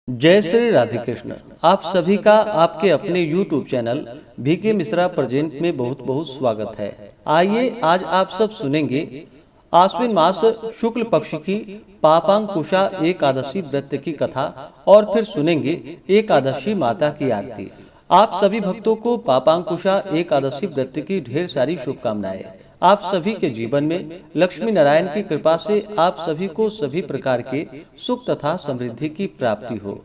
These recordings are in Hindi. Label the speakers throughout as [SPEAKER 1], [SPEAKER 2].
[SPEAKER 1] जय श्री राधे कृष्ण। आप सभी का आपके अपने YouTube channel VK Mishra present में बहुत बहुत स्वागत है। आइए आज आप सब सुनेंगे आश्विन मास शुक्ल पक्ष की पापांकुशा एकादशी व्रत की कथा और फिर सुनेंगे एकादशी माता की आरती। आप सभी भक्तों को पापांकुशा एकादशी व्रत की ढेर सारी शुभकामनाएं। आप सभी के जीवन में लक्ष्मी नारायण की कृपा से आप सभी को सभी प्रकार के सुख तथा समृद्धि की प्राप्ति हो।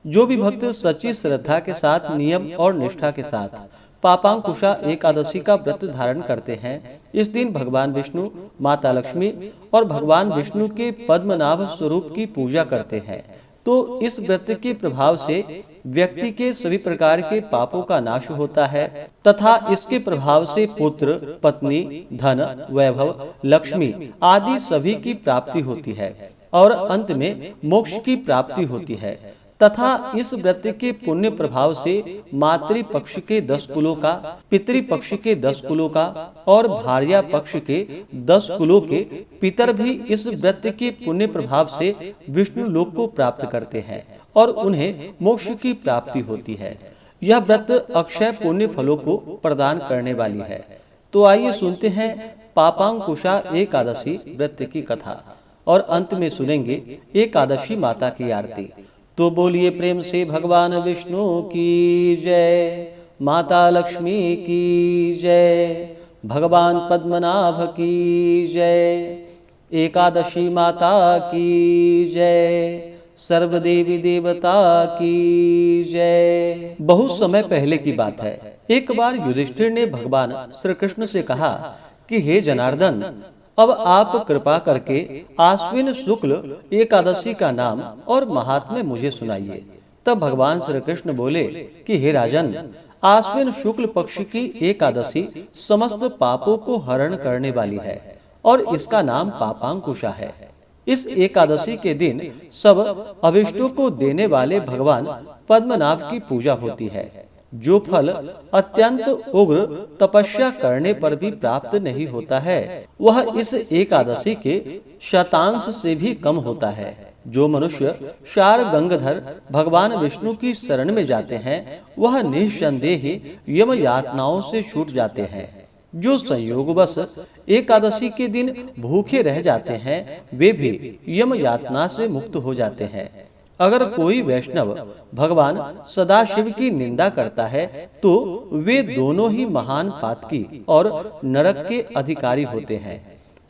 [SPEAKER 1] जो भी भक्त सच्ची श्रद्धा के साथ नियम और निष्ठा के साथ पापांकुशा एकादशी का व्रत धारण करते हैं, इस दिन भगवान विष्णु, माता लक्ष्मी और भगवान विष्णु के पद्मनाभ स्वरूप की पूजा करते हैं, तो इस व्रत के प्रभाव से व्यक्ति के सभी प्रकार के पापों का नाश होता है तथा इसके प्रभाव से पुत्र, पत्नी, धन, वैभव, लक्ष्मी आदि सभी की प्राप्ति होती है और अंत में मोक्ष की प्राप्ति होती है तथा इस व्रत के पुण्य प्रभाव से मातृ पक्ष के 10 कुलों का, पितृ पक्ष के 10 कुलों का और भार्या पक्ष के 10 कुलों के पितर भी इस व्रत के पुण्य प्रभाव से विष्णु लोक को प्राप्त करते हैं और उन्हें मोक्ष की प्राप्ति होती है। यह व्रत अक्षय पुण्य फलों को प्रदान करने वाली है। तो आइए सुनते हैं पापांकुशा एकादशी व्रत की कथा और अंत में सुनेंगे एकादशी माता की आरती। तो बोलिए प्रेम से भगवान विष्णु की जय, माता लक्ष्मी की जय, भगवान पद्मनाभ की जय, एकादशी माता की जय, सर्व देवी देवता की जय। बहुत समय पहले की बात है, एक बार युधिष्ठिर ने भगवान श्री कृष्ण से कहा कि हे जनार्दन, अब आप कृपा करके आश्विन शुक्ल एकादशी का नाम और महात्म्य मुझे सुनाइए। तब भगवान श्री कृष्ण बोले कि हे राजन, आश्विन शुक्ल पक्ष की एकादशी समस्त पापों को हरण करने वाली है और इसका नाम पापांकुशा है। इस एकादशी के दिन सब अभिष्टों को देने वाले भगवान पद्मनाभ की पूजा होती है, जो फल अत्यंत उग्र तपस्या करने पर भी प्राप्त नहीं होता है, वह इस एकादशी के शतांश से भी कम होता है। जो मनुष्य शार गंगाधर भगवान विष्णु की शरण में जाते हैं, वह निःसंदेह यम यातनाओं से छूट जाते हैं। जो संयोगवश एकादशी के दिन भूखे रह जाते हैं, वे भी यम यातना से मुक्त हो जाते हैं। अगर कोई वैष्णव भगवान सदाशिव की निंदा करता है, तो वे दोनों ही महान पातकी और नरक के अधिकारी होते हैं।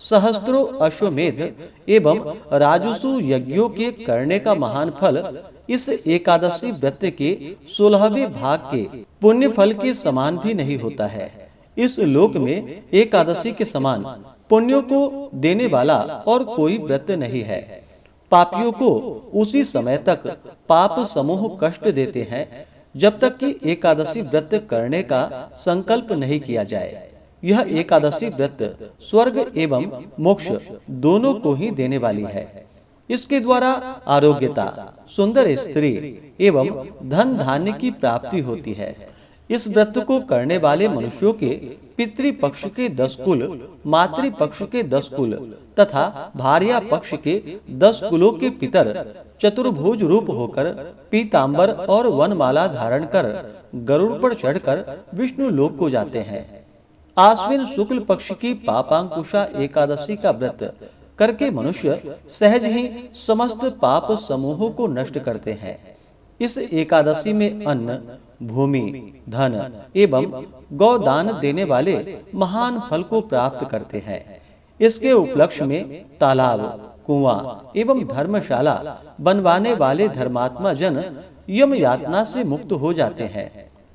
[SPEAKER 1] सहस्त्रों अश्वमेध एवं राजसु यज्ञों के करने का महान फल इस एकादशी व्रत के 16वें भाग के पुण्य फल के समान भी नहीं होता है। इस लोक में एकादशी के समान पुण्यों को देने वाला और कोई व्रत नहीं है। पापियों को उसी समय तक पाप समूह कष्ट देते हैं जब तक कि एकादशी व्रत करने का संकल्प नहीं किया जाए। यह एकादशी व्रत स्वर्ग एवं मोक्ष दोनों को ही देने वाली है। इसके द्वारा आरोग्यता, सुंदर स्त्री एवं धन धान्य की प्राप्ति होती है। इस व्रत को करने वाले मनुष्यों के पितृ पक्ष के 10 कुल, मातृ पक्ष के 10 कुल तथा भार्या पक्ष के 10 कुलों के पितर चतुर्भुज रूप होकर पीतांबर और वनमाला धारण कर गरुड़ पर चढ़कर विष्णु लोक को जाते हैं। आश्विन शुक्ल पक्ष की पापांकुशा एकादशी का व्रत करके मनुष्य सहज ही समस्त पाप समूहों को नष्ट करते हैं। इस एकादशी में अन्न, भूमि, धन एवं गौदान देने वाले महान फल को प्राप्त करते हैं। इसके उपलक्ष्य में तालाब, कुआं एवं धर्मशाला बनवाने वाले धर्मात्मा जन यम यातना से मुक्त हो जाते हैं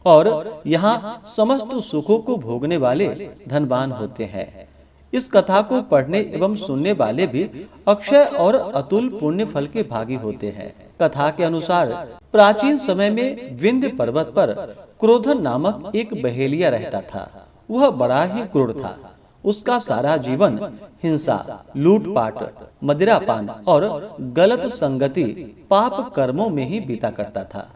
[SPEAKER 1] और यहाँ समस्त सुखों को भोगने वाले धनवान होते हैं। इस कथा को पढ़ने एवं सुनने वाले भी अक्षय और अतुल पुण्य फल के भागी होते हैं। कथा के अनुसार प्राचीन समय में विंध्य पर्वत पर क्रोधन नामक एक बहेलिया रहता था। वह बड़ा ही क्रूर था। उसका सारा जीवन हिंसा, लूटपाट, मदिरापान और गलत संगति पाप कर्मों में ही बीता करता था।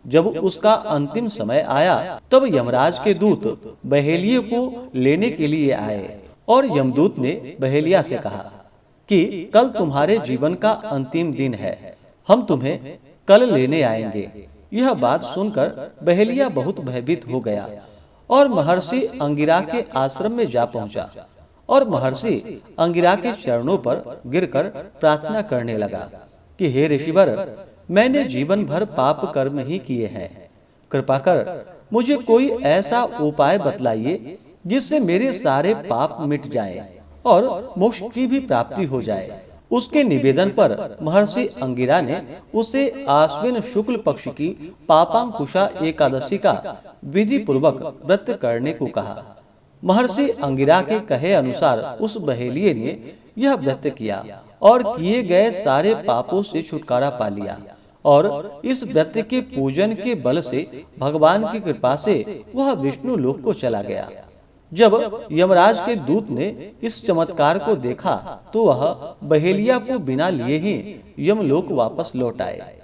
[SPEAKER 1] जब उसका अंतिम समय आया, तब यमराज के दूत बहेलिये को लेने के लिए आए और यमदूत ने बहेलिया से कहा कि कल तुम्हारे जीवन का अंतिम दिन है। हम तुम्हें कल लेने आएंगे। यह बात सुनकर बहेलिया बहुत भयभीत हो गया और महर्षि अंगिरा के आश्रम में जा पहुंचा और महर्षि अंगिरा के चरणों पर गिरकर प्रार्थना करने लगा कि हे ऋषिवर, मैंने जीवन भर पाप कर्म ही किए हैं। कृपा कर मुझे कोई ऐसा उपाय बतलाइए जिससे मेरे सारे पाप मिट जाएं और मोक्ष की भी प्राप्ति हो जाए। उसके निवेदन पर महर्षि अंगिरा ने उसे आश्विन शुक्ल पक्ष की पापांकुशा एकादशी का विधि पूर्वक व्रत करने को कहा। महर्षि अंगिरा के कहे अनुसार उस बहेलिये ने यह व्रत किया और किए गए सारे पापों से छुटकारा पा लिया और इस व्रत के पूजन के बल से भगवान की कृपा से वह विष्णु लोक को चला गया। जब यमराज के दूत ने इस चमत्कार को देखा तो वह बहेलिया को बिना लिए ही यमलोक वापस लौट आए।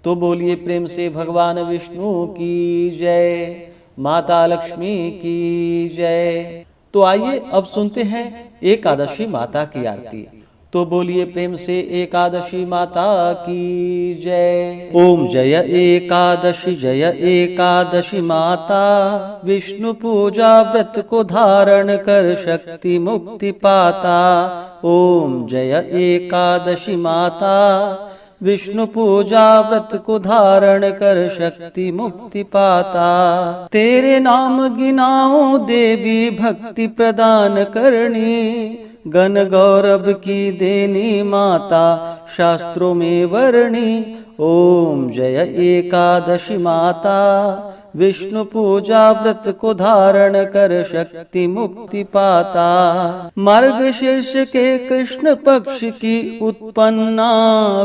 [SPEAKER 1] तो बोलिए प्रेम से भगवान विष्णु की जय, माता लक्ष्मी की जय। तो आइए अब सुनते हैं एकादशी माता की आरती। तो बोलिए प्रेम से एकादशी माता की जय। ओम जय एकादशी माता, विष्णु पूजा व्रत को धारण कर शक्ति मुक्ति पाता। ओम जय एकादशी माता, विष्णु पूजा व्रत को धारण कर शक्ति मुक्ति पाता। तेरे नाम गिनाओ देवी भक्ति प्रदान करनी, गण गौरव की देनी माता शास्त्रों में वर्णी। ओम जय एकादशी माता, विष्णु पूजा व्रत को धारण कर शक्ति मुक्ति पाता। मार्गशीर्ष के कृष्ण पक्ष की उत्पन्ना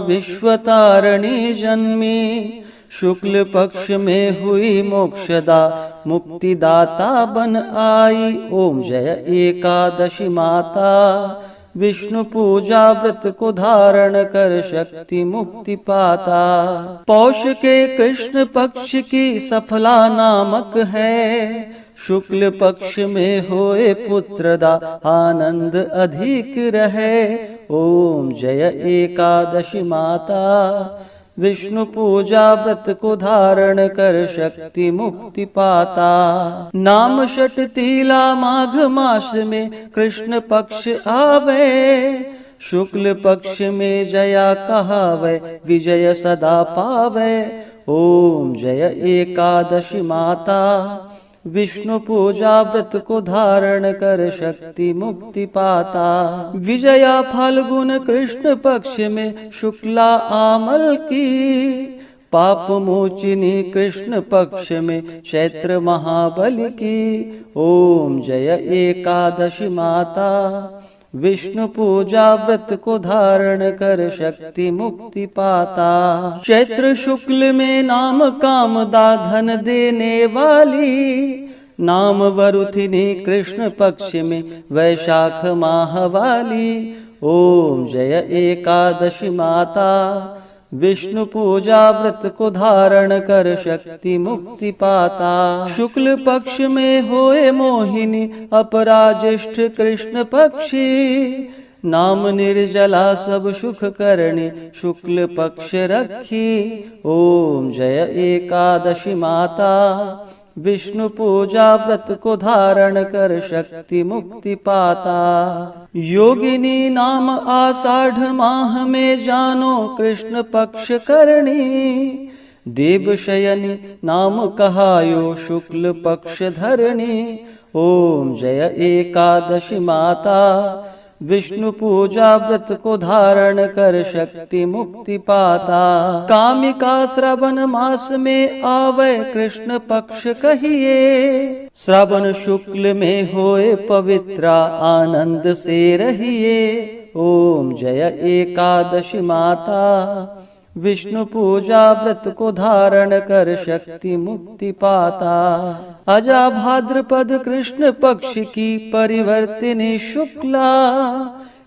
[SPEAKER 1] विश्वतारिणी जन्मी, शुक्ल पक्ष में हुई मोक्षदा मुक्तिदाता बन आई। ओम जय एकादशी माता, विष्णु पूजा व्रत को धारण कर शक्ति मुक्ति पाता। पौष के कृष्ण पक्ष की सफला नामक है, शुक्ल पक्ष में होए पुत्रदा आनंद अधिक रहे। ओम जय एकादशी माता, विष्णु पूजा व्रत को धारण कर शक्ति मुक्ति पाता। नाम षट तीला माघ मास में कृष्ण पक्ष आवे, शुक्ल पक्ष में जया कहावे विजय सदा पावे। ओम जय एकादशी माता, विष्णु पूजा व्रत को धारण कर शक्ति मुक्ति पाता। विजया फाल्गुन कृष्ण पक्ष में शुक्ला आमल की, पाप मोचिनी कृष्ण पक्ष में चैत्र महाबली की। ओम जय एकादशी माता, विष्णु पूजा व्रत को धारण कर शक्ति मुक्ति पाता। चैत्र शुक्ल में नाम कामदा धन देने वाली, नाम वरुथिनी कृष्ण पक्ष में वैशाख माह वाली। ओम जय एकादशी माता, विष्णु पूजा व्रत को धारण कर शक्ति मुक्ति पाता। शुक्ल पक्ष में होए मोहिनी अपराज्येष्ठ कृष्ण पक्षी, नाम निर्जला सब सुख करणी शुक्ल पक्ष रखी। ओम जय एकादशी माता, विष्णु पूजा व्रत को धारण कर शक्ति मुक्ति पाता। योगिनी नाम आषाढ़ माह में जानो कृष्ण पक्ष करणी, देवशयनी नाम कहायो शुक्ल पक्ष धरणी। ओम जय एकादशी माता, विष्णु पूजा व्रत को धारण कर शक्ति मुक्ति पाता। कामिका श्रावण मास में आवे कृष्ण पक्ष कहिए, श्रावण शुक्ल में होए पवित्रा आनंद से रहिए। ओम जय एकादशी माता, विष्णु पूजा व्रत को धारण कर शक्ति मुक्ति पाता। अजा भाद्रपद कृष्ण पक्ष की परिवर्तिनी शुक्ला,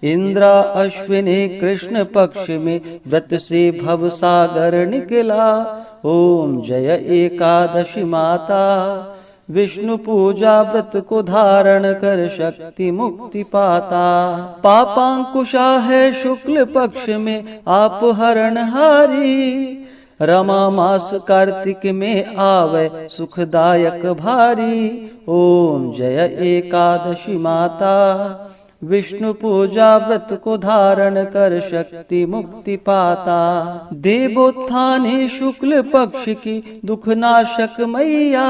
[SPEAKER 1] इंद्रा अश्विनी कृष्ण पक्ष में व्रत से भव सागर निकला। ओम जय एकादशी माता, विष्णु पूजा व्रत को धारण कर शक्ति मुक्ति पाता। पापांकुशा है शुक्ल पक्ष में आप हरणहारी, रमा मास कार्तिक में आवे सुखदायक भारी। ओम जय एकादशी माता, विष्णु पूजा व्रत को धारण कर शक्ति मुक्ति पाता। देवोत्थाने शुक्ल पक्ष की दुख नाशक मैया,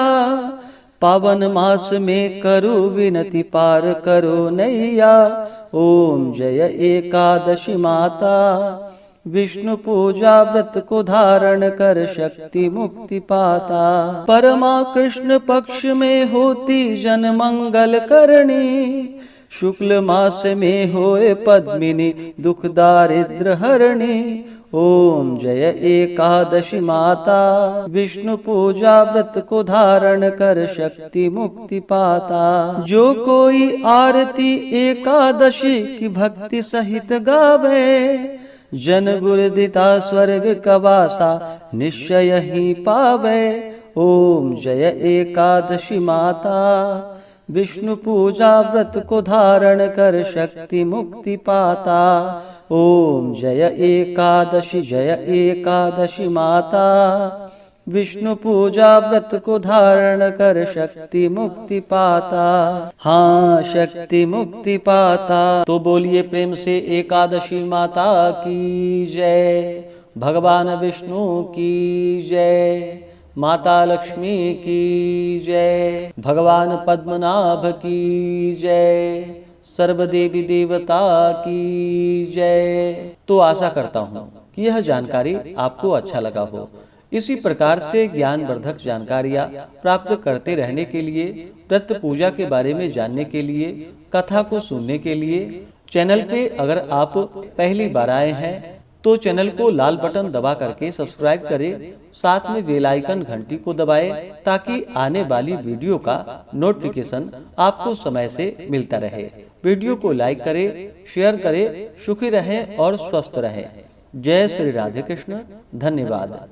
[SPEAKER 1] पावन मास में करो विनती पार करो नैया। ओम जय एकादशी माता, विष्णु पूजा व्रत को धारण कर शक्ति मुक्ति पाता। परमा कृष्ण पक्ष में होती जन मंगल करणी, शुक्ल मास में होए पद्मिनी दुख दारिद्र हरणी। ओम जय एकादशी माता, विष्णु पूजा व्रत को धारण कर शक्ति मुक्ति पाता। जो कोई आरती एकादशी की भक्ति सहित गावे, जन गुरुदिता स्वर्ग का वासा निश्चय ही पावे। ओम जय एकादशी माता, विष्णु पूजा व्रत को धारण कर शक्ति मुक्ति पाता। ओम जय एकादशी माता, विष्णु पूजा व्रत को धारण कर शक्ति मुक्ति पाता। हाँ, शक्ति मुक्ति पाता। तो बोलिए प्रेम से एकादशी माता की जय, भगवान विष्णु की जय, माता लक्ष्मी की जय, भगवान पद्मनाभ की जय, सर्वदेवी देवता की जय। तो आशा करता हूँ कि यह जानकारी आपको अच्छा लगा हो। इसी प्रकार से ज्ञानवर्धक जानकारियाँ प्राप्त करते रहने के लिए, व्रत पूजा के बारे में जानने के लिए, कथा को सुनने के लिए, चैनल पे अगर आप पहली बार आए हैं तो चैनल को लाल बटन दबा करके सब्सक्राइब करें, साथ में बेल आइकन घंटी को दबाएं ताकि आने वाली वीडियो का नोटिफिकेशन आपको समय से मिलता रहे। वीडियो को लाइक करें, शेयर करें। सुखी रहें और स्वस्थ रहें। जय श्री राधे कृष्ण। धन्यवाद।